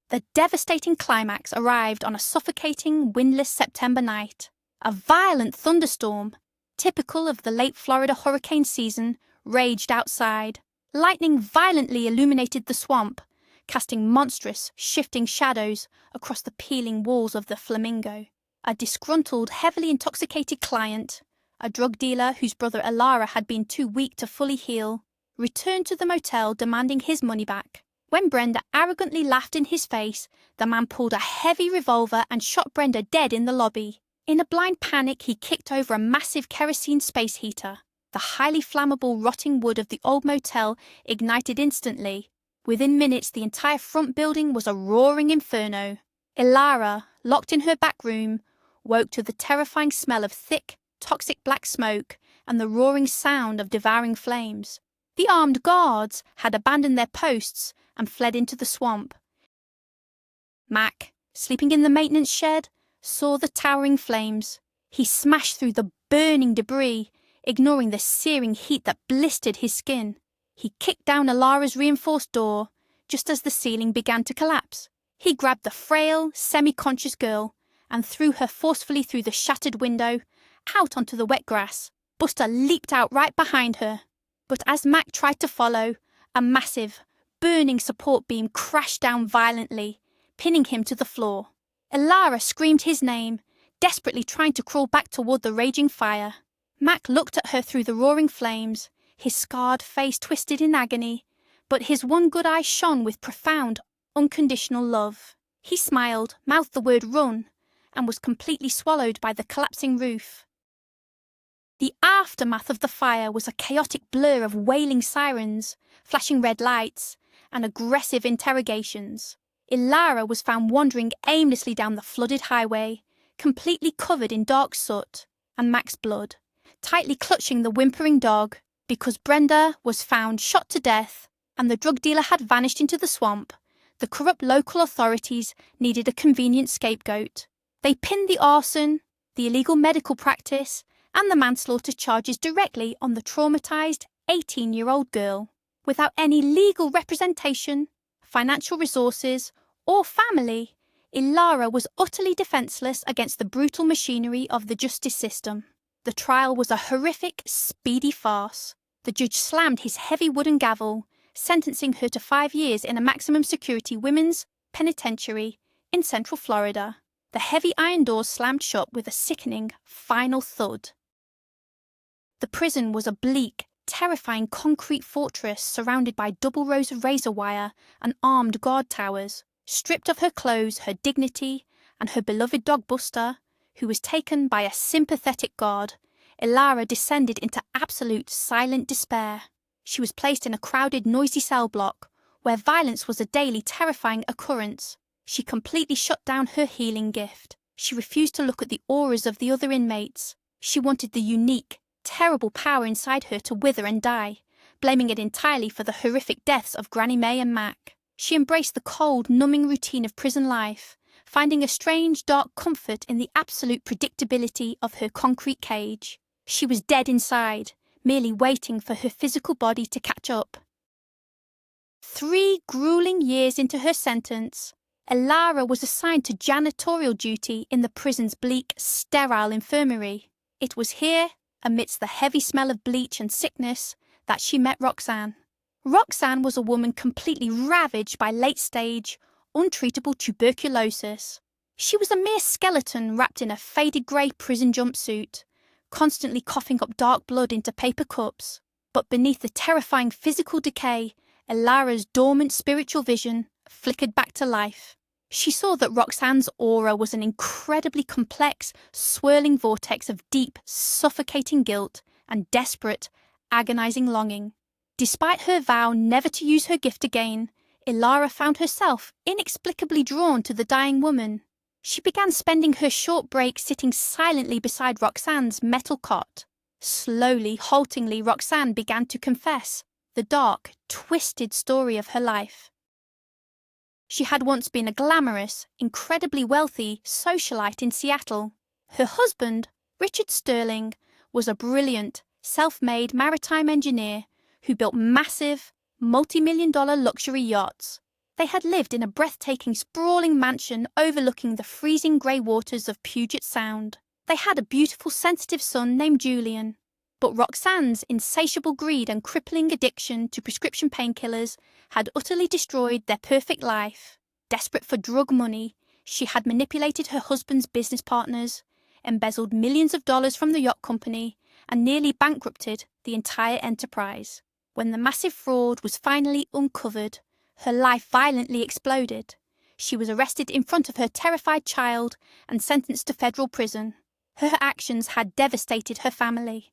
The devastating climax arrived on a suffocating, windless September night. A violent thunderstorm, typical of the late Florida hurricane season, raged outside. Lightning violently illuminated the swamp, casting monstrous, shifting shadows across the peeling walls of the Flamingo. A disgruntled, heavily intoxicated client, a drug dealer whose brother Elara had been too weak to fully heal, returned to the motel demanding his money back. When Brenda arrogantly laughed in his face, the man pulled a heavy revolver and shot Brenda dead in the lobby. In a blind panic, he kicked over a massive kerosene space heater. The highly flammable, rotting wood of the old motel ignited instantly. Within minutes, the entire front building was a roaring inferno. Elara, locked in her back room, woke to the terrifying smell of thick, toxic black smoke and the roaring sound of devouring flames. The armed guards had abandoned their posts and fled into the swamp. Mac, sleeping in the maintenance shed, saw the towering flames. He smashed through the burning debris, ignoring the searing heat that blistered his skin. He kicked down Elara's reinforced door just as the ceiling began to collapse. He grabbed the frail, semi-conscious girl and threw her forcefully through the shattered window, out onto the wet grass. Buster leaped out right behind her. But as Mac tried to follow, a massive, burning support beam crashed down violently, pinning him to the floor. Elara screamed his name, desperately trying to crawl back toward the raging fire. Mac looked at her through the roaring flames, his scarred face twisted in agony, but his one good eye shone with profound, unconditional love. He smiled, mouthed the word run, and was completely swallowed by the collapsing roof. The aftermath of the fire was a chaotic blur of wailing sirens, flashing red lights, and aggressive interrogations. Elara was found wandering aimlessly down the flooded highway, completely covered in dark soot and Mac's blood, tightly clutching the whimpering dog, because Brenda was found shot to death and the drug dealer had vanished into the swamp. The corrupt local authorities needed a convenient scapegoat. They pinned the arson, the illegal medical practice, and the manslaughter charges directly on the traumatized, 18-year-old girl. Without any legal representation, financial resources, or family, Elara was utterly defenseless against the brutal machinery of the justice system. The trial was a horrific, speedy farce. The judge slammed his heavy wooden gavel, sentencing her to 5 years in a maximum security women's penitentiary in Central Florida. The heavy iron doors slammed shut with a sickening, final thud. The prison was a bleak, terrifying concrete fortress surrounded by double rows of razor wire and armed guard towers. Stripped of her clothes, her dignity, and her beloved dog Buster, who was taken by a sympathetic guard, Elara descended into absolute silent despair. She was placed in a crowded, noisy cell block, where violence was a daily, terrifying occurrence. She completely shut down her healing gift. She refused to look at the auras of the other inmates. She wanted the unique, terrible power inside her to wither and die, blaming it entirely for the horrific deaths of Granny May and Mac. She embraced the cold, numbing routine of prison life, finding a strange, dark comfort in the absolute predictability of her concrete cage. She was dead inside, merely waiting for her physical body to catch up. 3 grueling years into her sentence, Elara was assigned to janitorial duty in the prison's bleak, sterile infirmary. It was here, amidst the heavy smell of bleach and sickness, that she met Roxanne. Roxanne was a woman completely ravaged by late-stage, untreatable tuberculosis. She was a mere skeleton wrapped in a faded grey prison jumpsuit, constantly coughing up dark blood into paper cups. But beneath the terrifying physical decay, Elara's dormant spiritual vision flickered back to life. She saw that Roxanne's aura was an incredibly complex, swirling vortex of deep, suffocating guilt and desperate, agonizing longing. Despite her vow never to use her gift again, Elara found herself inexplicably drawn to the dying woman. She began spending her short breaks sitting silently beside Roxanne's metal cot. Slowly, haltingly, Roxanne began to confess the dark, twisted story of her life. She had once been a glamorous, incredibly wealthy socialite in Seattle. Her husband, Richard Sterling, was a brilliant, self-made maritime engineer who built massive, multi-million-dollar luxury yachts. They had lived in a breathtaking, sprawling mansion overlooking the freezing grey waters of Puget Sound. They had a beautiful, sensitive son named Julian. But Roxanne's insatiable greed and crippling addiction to prescription painkillers had utterly destroyed their perfect life. Desperate for drug money, she had manipulated her husband's business partners, embezzled millions of dollars from the yacht company, and nearly bankrupted the entire enterprise. When the massive fraud was finally uncovered, her life violently exploded. She was arrested in front of her terrified child and sentenced to federal prison. Her actions had devastated her family.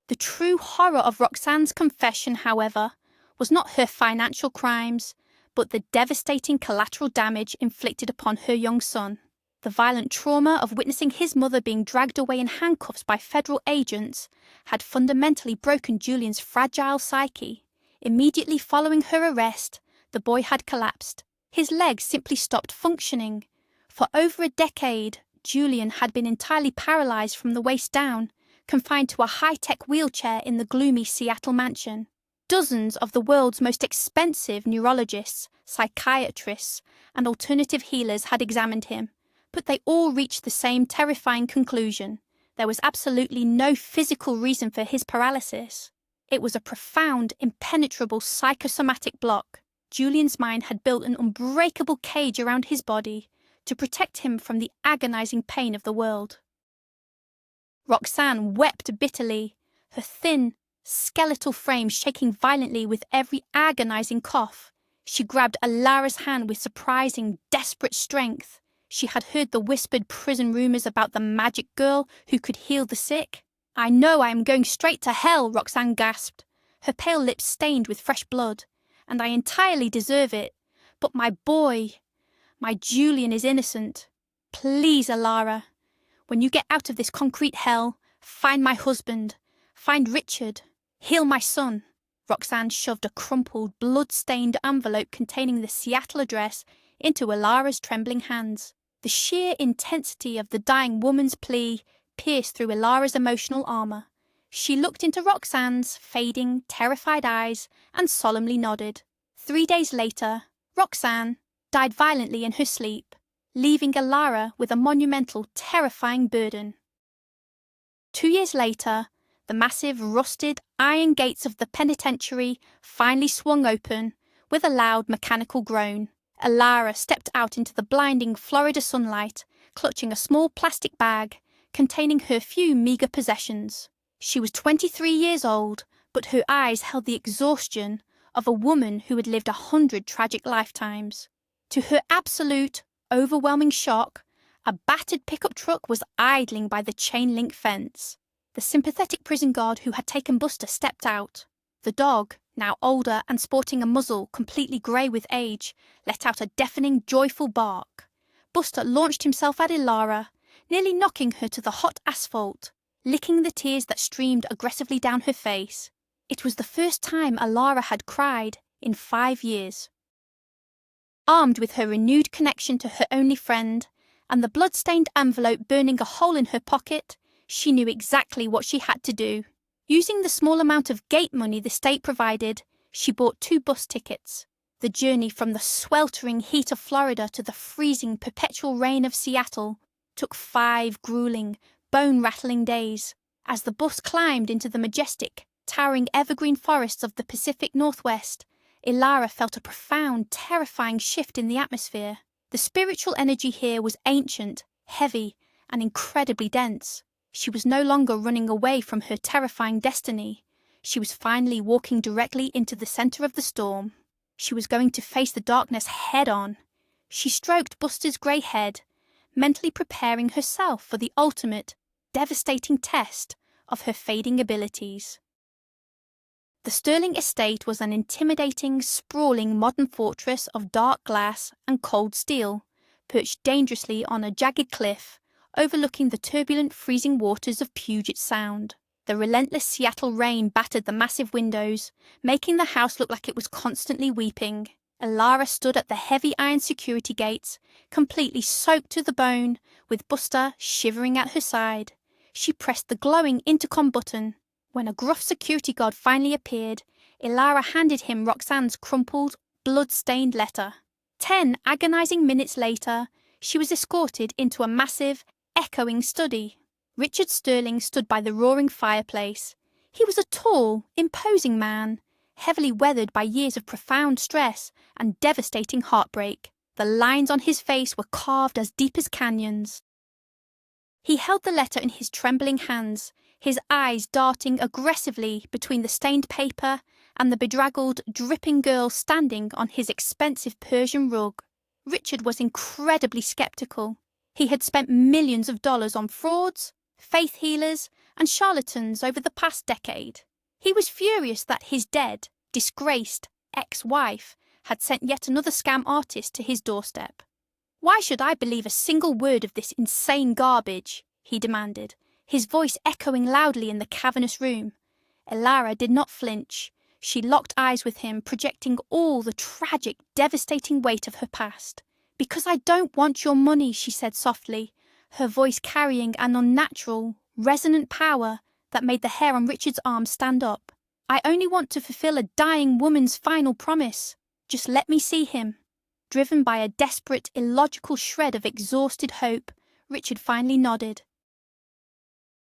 The true horror of Roxanne's confession, however, was not her financial crimes, but the devastating collateral damage inflicted upon her young son. The violent trauma of witnessing his mother being dragged away in handcuffs by federal agents had fundamentally broken Julian's fragile psyche. Immediately following her arrest, the boy had collapsed. His legs simply stopped functioning. For over a decade, Julian had been entirely paralyzed from the waist down, confined to a high-tech wheelchair in the gloomy Seattle mansion. Dozens of the world's most expensive neurologists, psychiatrists, and alternative healers had examined him, but they all reached the same terrifying conclusion. There was absolutely no physical reason for his paralysis. It was a profound, impenetrable psychosomatic block. Julian's mind had built an unbreakable cage around his body to protect him from the agonizing pain of the world. Roxanne wept bitterly, her thin, skeletal frame shaking violently with every agonizing cough. She grabbed Elara's hand with surprising, desperate strength. She had heard the whispered prison rumors about the magic girl who could heal the sick. "I know I am going straight to hell," Roxanne gasped, her pale lips stained with fresh blood, "and I entirely deserve it. But my boy, my Julian is innocent. Please, Elara, when you get out of this concrete hell, find my husband, find Richard, heal my son." Roxanne shoved a crumpled, blood-stained envelope containing the Seattle address into Elara's trembling hands. The sheer intensity of the dying woman's plea pierced through Elara's emotional armor. She looked into Roxanne's fading, terrified eyes and solemnly nodded. 3 days later, Roxanne died violently in her sleep, leaving Elara with a monumental, terrifying burden. 2 years later, the massive, rusted iron gates of the penitentiary finally swung open with a loud mechanical groan. Elara stepped out into the blinding Florida sunlight, clutching a small plastic bag containing her few meager possessions. She was 23 years old, but her eyes held the exhaustion of a woman who had lived 100 tragic lifetimes. To her absolute, overwhelming shock, a battered pickup truck was idling by the chain-link fence. The sympathetic prison guard who had taken Buster stepped out. The dog, now older and sporting a muzzle completely grey with age, let out a deafening, joyful bark. Buster launched himself at Elara, nearly knocking her to the hot asphalt, licking the tears that streamed aggressively down her face. It was the first time Elara had cried in 5 years. Armed with her renewed connection to her only friend, and the blood-stained envelope burning a hole in her pocket, she knew exactly what she had to do. Using the small amount of gate money the state provided, she bought 2 bus tickets. The journey from the sweltering heat of Florida to the freezing, perpetual rain of Seattle took 5 grueling, bone-rattling days. As the bus climbed into the majestic, towering evergreen forests of the Pacific Northwest, Elara felt a profound, terrifying shift in the atmosphere. The spiritual energy here was ancient, heavy, and incredibly dense. She was no longer running away from her terrifying destiny. She was finally walking directly into the center of the storm. She was going to face the darkness head-on. She stroked Buster's grey head, mentally preparing herself for the ultimate, devastating test of her fading abilities. The Sterling estate was an intimidating, sprawling modern fortress of dark glass and cold steel, perched dangerously on a jagged cliff, overlooking the turbulent, freezing waters of Puget Sound. The relentless Seattle rain battered the massive windows, making the house look like it was constantly weeping. Elara stood at the heavy iron security gates, completely soaked to the bone, with Buster shivering at her side. She pressed the glowing intercom button. When a gruff security guard finally appeared, Elara handed him Roxanne's crumpled, blood-stained letter. 10 agonizing minutes later, she was escorted into a massive, echoing study. Richard Sterling stood by the roaring fireplace. He was a tall, imposing man, heavily weathered by years of profound stress and devastating heartbreak. The lines on his face were carved as deep as canyons. He held the letter in his trembling hands, his eyes darting aggressively between the stained paper and the bedraggled, dripping girl standing on his expensive Persian rug. Richard was incredibly skeptical. He had spent millions of dollars on frauds, faith healers, and charlatans over the past decade. He was furious that his dead, disgraced ex-wife had sent yet another scam artist to his doorstep. "Why should I believe a single word of this insane garbage?" he demanded, his voice echoing loudly in the cavernous room. Elara did not flinch. She locked eyes with him, projecting all the tragic, devastating weight of her past. "Because I don't want your money," she said softly, her voice carrying an unnatural, resonant power that made the hair on Richard's arm stand up. "I only want to fulfill a dying woman's final promise. Just let me see him." Driven by a desperate, illogical shred of exhausted hope, Richard finally nodded.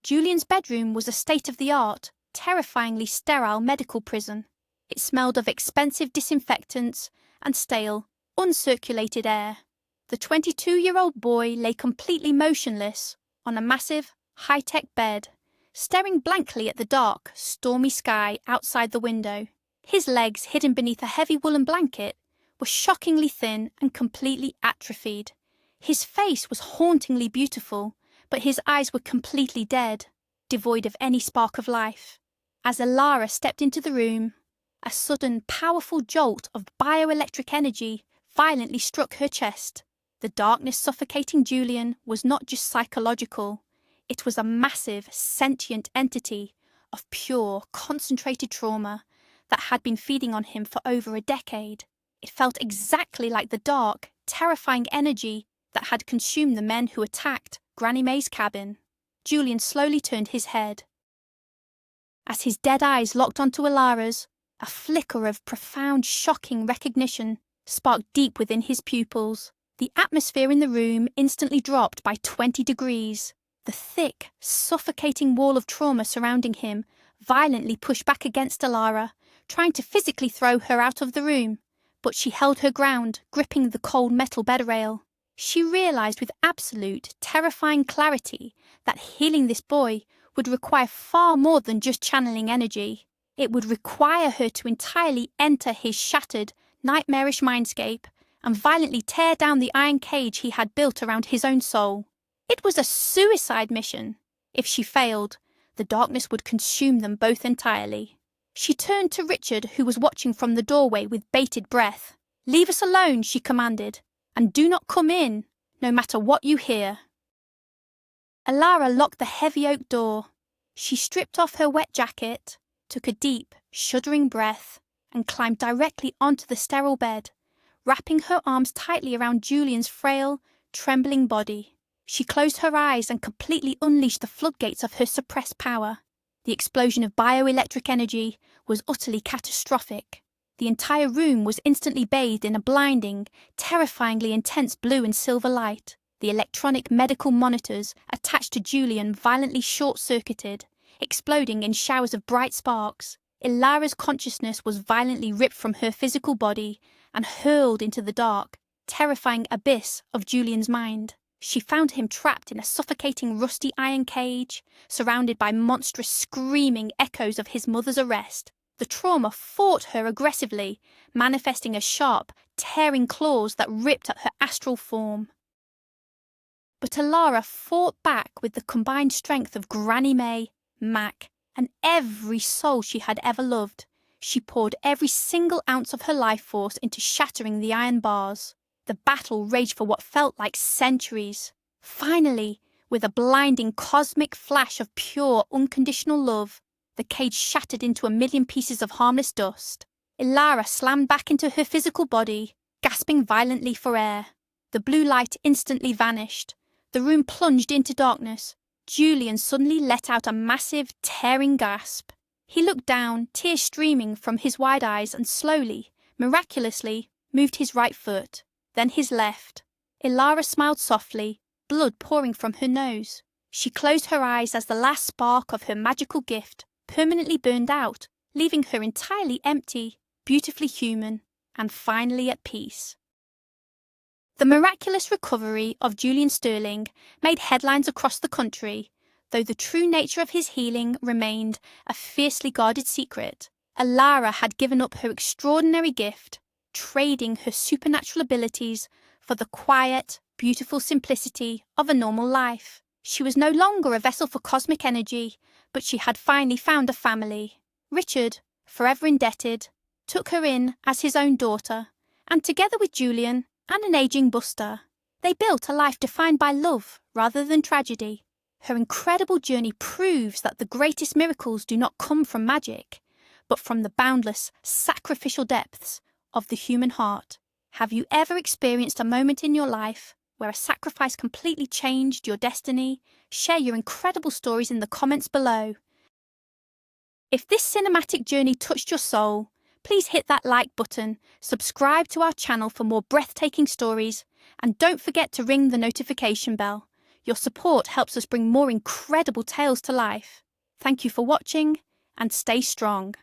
Julian's bedroom was a state-of-the-art, terrifyingly sterile medical prison. It smelled of expensive disinfectants and stale, uncirculated air. The 22-year-old boy lay completely motionless on a massive, high-tech bed, staring blankly at the dark, stormy sky outside the window. His legs, hidden beneath a heavy woolen blanket, were shockingly thin and completely atrophied. His face was hauntingly beautiful, but his eyes were completely dead, devoid of any spark of life. As Elara stepped into the room, a sudden, powerful jolt of bioelectric energy violently struck her chest. The darkness suffocating Julian was not just psychological. It was a massive, sentient entity of pure, concentrated trauma that had been feeding on him for over a decade. It felt exactly like the dark, terrifying energy that had consumed the men who attacked Granny Mae's cabin. Julian slowly turned his head. As his dead eyes locked onto Elara's, a flicker of profound, shocking recognition sparked deep within his pupils. The atmosphere in the room instantly dropped by 20 degrees. The thick, suffocating wall of trauma surrounding him violently pushed back against Elara, trying to physically throw her out of the room. But she held her ground, gripping the cold metal bed rail. She realized with absolute, terrifying clarity that healing this boy would require far more than just channeling energy. It would require her to entirely enter his shattered, nightmarish mindscape and violently tear down the iron cage he had built around his own soul. It was a suicide mission. If she failed, the darkness would consume them both entirely. She turned to Richard, who was watching from the doorway with bated breath. "Leave us alone," she commanded, "and do not come in, no matter what you hear." Elara locked the heavy oak door. She stripped off her wet jacket, took a deep, shuddering breath, and climbed directly onto the sterile bed, wrapping her arms tightly around Julian's frail, trembling body. She closed her eyes and completely unleashed the floodgates of her suppressed power. The explosion of bioelectric energy was utterly catastrophic. The entire room was instantly bathed in a blinding, terrifyingly intense blue and silver light. The electronic medical monitors attached to Julian violently short-circuited, exploding in showers of bright sparks. Elara's consciousness was violently ripped from her physical body and hurled into the dark, terrifying abyss of Julian's mind. She found him trapped in a suffocating rusty iron cage, surrounded by monstrous screaming echoes of his mother's arrest. The trauma fought her aggressively, manifesting as sharp, tearing claws that ripped at her astral form. But Elara fought back with the combined strength of Granny May, Mac, and every soul she had ever loved. She poured every single ounce of her life force into shattering the iron bars. The battle raged for what felt like centuries. Finally, with a blinding cosmic flash of pure, unconditional love, the cage shattered into a million pieces of harmless dust. Elara slammed back into her physical body, gasping violently for air. The blue light instantly vanished. The room plunged into darkness. Julian suddenly let out a massive, tearing gasp. He looked down, tears streaming from his wide eyes, and slowly, miraculously, moved his right foot, then his left. Elara smiled softly, blood pouring from her nose. She closed her eyes as the last spark of her magical gift permanently burned out, leaving her entirely empty, beautifully human, and finally at peace. The miraculous recovery of Julian Sterling made headlines across the country, though the true nature of his healing remained a fiercely guarded secret. Elara had given up her extraordinary gift, trading her supernatural abilities for the quiet, beautiful simplicity of a normal life. She was no longer a vessel for cosmic energy, but she had finally found a family. Richard, forever indebted, took her in as his own daughter, and together with Julian and an aging Buster, they built a life defined by love rather than tragedy. Her incredible journey proves that the greatest miracles do not come from magic, but from the boundless, sacrificial depths of the human heart. Have you ever experienced a moment in your life where a sacrifice completely changed your destiny? Share your incredible stories in the comments below. If this cinematic journey touched your soul, please hit that like button, subscribe to our channel for more breathtaking stories, and don't forget to ring the notification bell. Your support helps us bring more incredible tales to life. Thank you for watching, and stay strong.